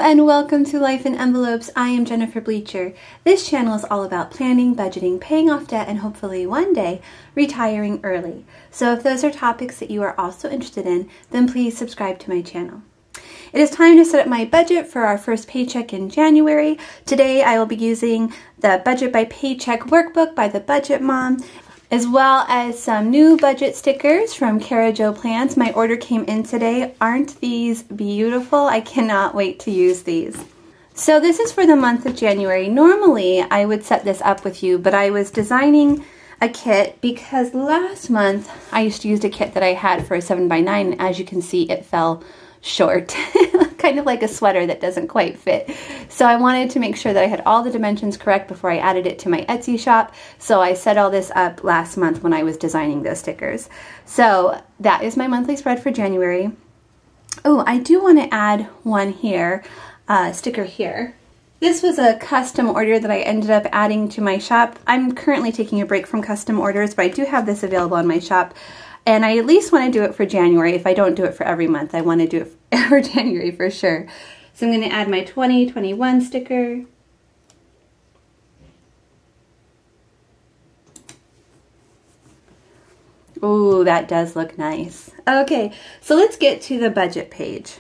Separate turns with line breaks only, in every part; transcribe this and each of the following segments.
and welcome to Life in Envelopes. I am Jennifer Bleecher. This channel is all about planning, budgeting, paying off debt, and hopefully one day retiring early. So if those are topics that you are also interested in, then please subscribe to my channel. It is time to set up my budget for our first paycheck in January. Today I will be using the Budget by Paycheck Workbook by the Budget Mom, as well as some new budget stickers from Cara Jo Plans. My order came in today. Aren't these beautiful? I cannot wait to use these. So this is for the month of January. Normally I would set this up with you, but I was designing a kit because last month I used to use a kit that I had for a 7x9, and as you can see it fell short. Kind of like a sweater that doesn't quite fit. So I wanted to make sure that I had all the dimensions correct before I added it to my Etsy shop. So I set all this up last month when I was designing those stickers. So that is my monthly spread for January. Oh, I do want to add one here, sticker here. This was a custom order that I ended up adding to my shop. I'm currently taking a break from custom orders, but I do have this available on my shop. And I at least want to do it for January. If I don't do it for every month, I want to do it for January for sure. So I'm going to add my 2021 sticker. Ooh, that does look nice. Okay, so let's get to the budget page.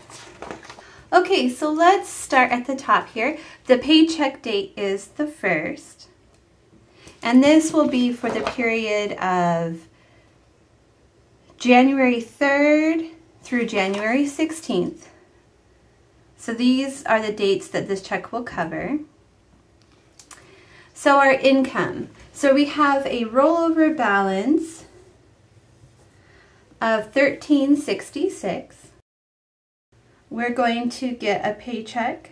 Okay, so let's start at the top here. The paycheck date is the 1st. And this will be for the period of January 3rd through January 16th. So these are the dates that this check will cover. So our income. So we have a rollover balance of $13.66. We're going to get a paycheck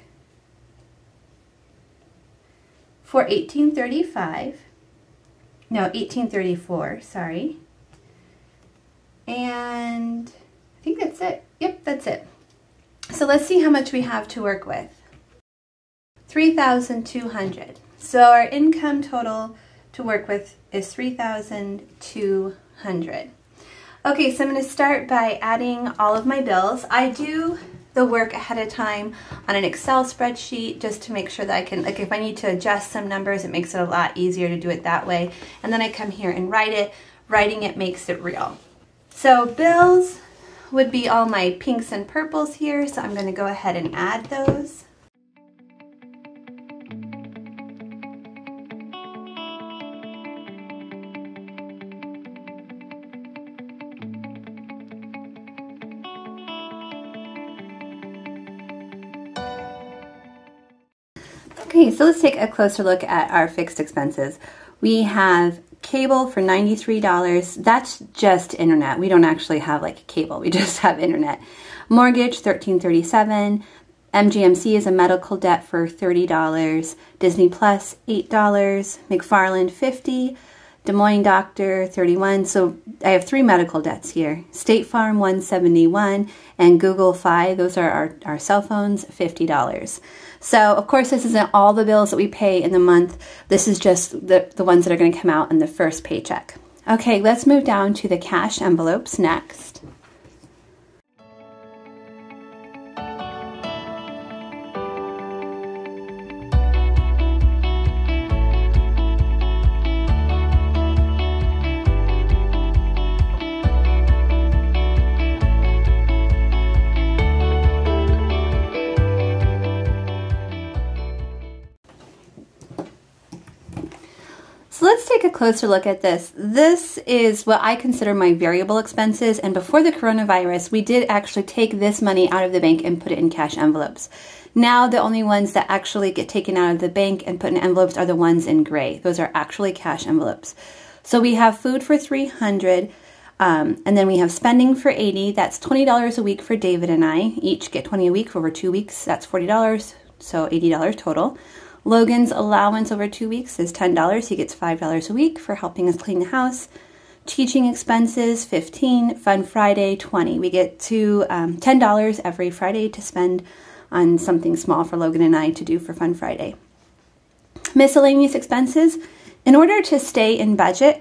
for $18.34, sorry. And I think that's it. Yep, that's it. So let's see how much we have to work with. $3,200. So our income total to work with is $3,200. Okay, so I'm going to start by adding all of my bills. I do the work ahead of time on an Excel spreadsheet just to make sure that I can, like if I need to adjust some numbers, it makes it a lot easier to do it that way. And then I come here and write it. Writing it makes it real. So bills would be all my pinks and purples here, so I'm going to go ahead and add those. Okay, so let's take a closer look at our fixed expenses. We have cable for $93. That's just internet. We don't actually have like cable. We just have internet. Mortgage, $13.37. MGMC is a medical debt for $30. Disney Plus, $8. McFarland, $50. Des Moines Doctor, $31. So I have 3 medical debts here. State Farm, $171. And Google Fi, those are our cell phones, $50. So, of course, this isn't all the bills that we pay in the month. This is just the ones that are going to come out in the first paycheck. Okay, let's move down to the cash envelopes next. So let's take a closer look at this. This is what I consider my variable expenses, and before the coronavirus, we did actually take this money out of the bank and put it in cash envelopes. Now the only ones that actually get taken out of the bank and put in envelopes are the ones in gray. Those are actually cash envelopes. So we have food for $300, and then we have spending for $80. That's $20 a week for David and I. Each get $20 a week for over 2 weeks. That's $40, so $80 total. Logan's allowance over 2 weeks is $10. He gets $5 a week for helping us clean the house. Teaching expenses, $15. Fun Friday, $20. We get to $10 every Friday to spend on something small for Logan and I to do for Fun Friday. Miscellaneous expenses. In order to stay in budget,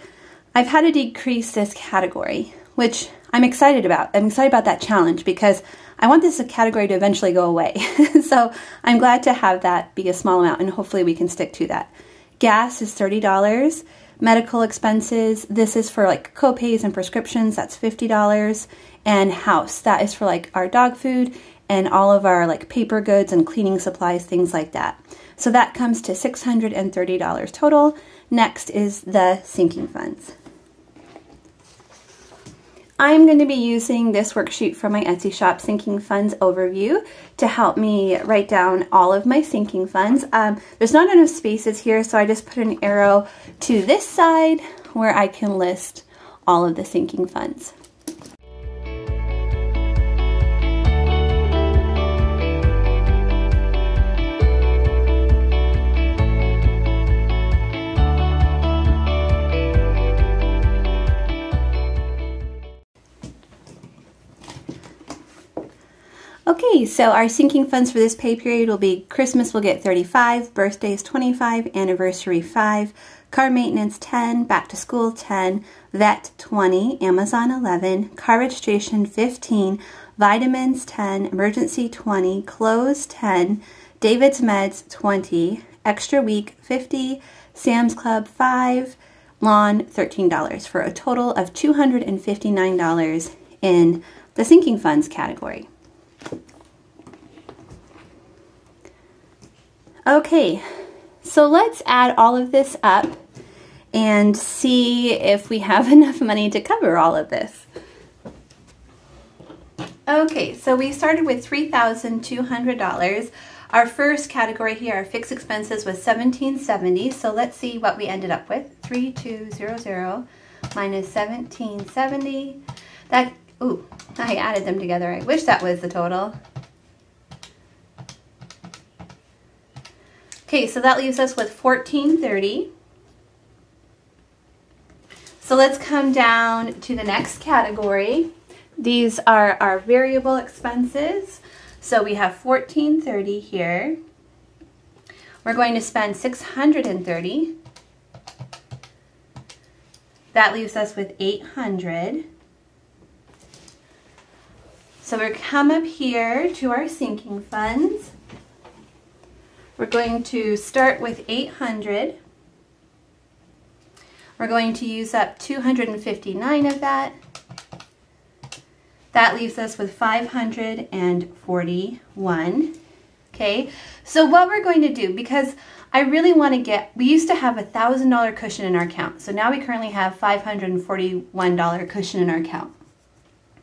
I've had to decrease this category. which I'm excited about. I'm excited about that challenge because I want this category to eventually go away. So I'm glad to have that be a small amount, and hopefully we can stick to that. Gas is $30. Medical expenses, this is for like co-pays and prescriptions, that's $50. And house, that is for like our dog food and all of our like paper goods and cleaning supplies, things like that. So that comes to $630 total. Next is the sinking funds. I'm going to be using this worksheet from my Etsy shop, Sinking Funds Overview, to help me write down all of my sinking funds. There's not enough spaces here, so I just put an arrow to this side where I can list all of the sinking funds. Okay, so our sinking funds for this pay period will be Christmas will get $35, birthdays $25, anniversary $5, car maintenance $10, back to school $10, vet $20, Amazon $11, car registration $15, vitamins $10, emergency $20, clothes $10, David's meds $20, extra week $50, Sam's Club $5, lawn $13 for a total of $259 in the sinking funds category. Okay, so let's add all of this up and see if we have enough money to cover all of this. Okay, so we started with $3,200. Our first category here, our fixed expenses, was $1,770. So let's see what we ended up with. 3,200 minus $1,770. That, ooh, I added them together. I wish that was the total. Okay, so that leaves us with $1,430. So let's come down to the next category. These are our variable expenses. So we have $1,430 here. We're going to spend $630. That leaves us with $800. So we're come up here to our sinking funds. We're going to start with $800. We're going to use up $259 of that. That leaves us with $541. Okay, so what we're going to do, because I really want to get, we used to have a $1,000 cushion in our account. So now we currently have $541 cushion in our account.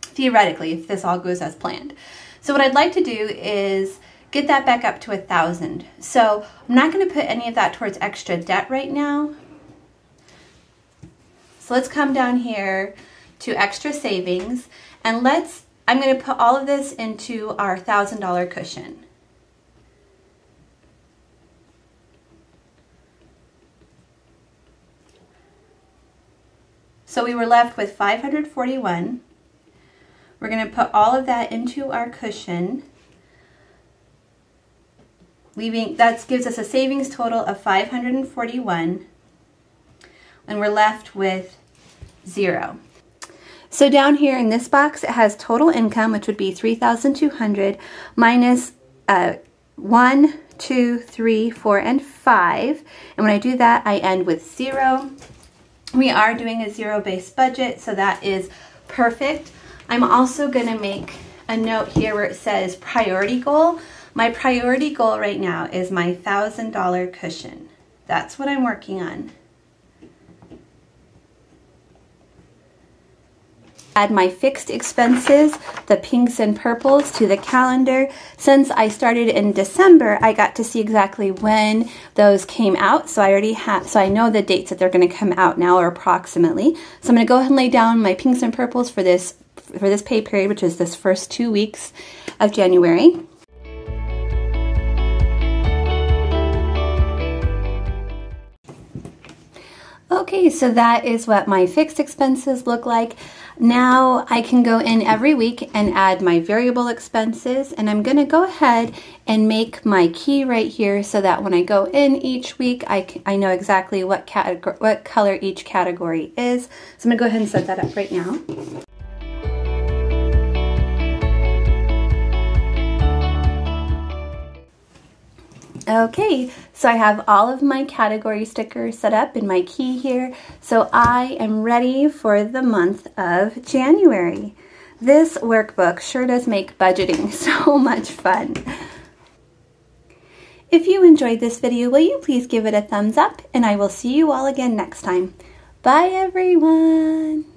Theoretically, if this all goes as planned. So what I'd like to do is get that back up to 1,000. So I'm not going to put any of that towards extra debt right now. So let's come down here to extra savings, and I'm going to put all of this into our $1,000 cushion. So we were left with 541. We're going to put all of that into our cushion. That gives us a savings total of 541, and we're left with 0. So down here in this box, it has total income, which would be $3,200 minus 1, 2, 3, 4, and 5. And when I do that, I end with 0. We are doing a zero-based budget, so that is perfect. I'm also going to make a note here where it says priority goal. My priority goal right now is my $1,000 cushion. That's what I'm working on. Add my fixed expenses, the pinks and purples, to the calendar. Since I started in December, I got to see exactly when those came out. So I know the dates that they're going to come out now, or approximately. So I'm going to go ahead and lay down my pinks and purples for this pay period, which is this first 2 weeks of January. Okay, so that is what my fixed expenses look like. Now I can go in every week and add my variable expenses, and I'm going to go ahead and make my key right here so that when I go in each week, I know exactly what color each category is. So I'm going to go ahead and set that up right now. Okay, so I have all of my category stickers set up in my key here, so I am ready for the month of January. This workbook sure does make budgeting so much fun. If you enjoyed this video, will you please give it a thumbs up, and I will see you all again next time. Bye everyone!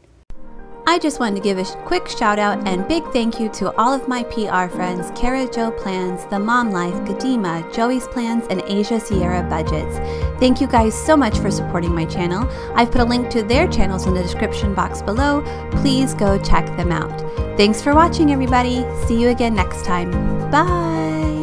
I just wanted to give a quick shout out and big thank you to all of my PR friends, Cara Jo Plans, The Mom Life, Quedema, JoeysPlans, and Sierra Budgets. Thank you guys so much for supporting my channel. I've put a link to their channels in the description box below. Please go check them out. Thanks for watching everybody. See you again next time. Bye!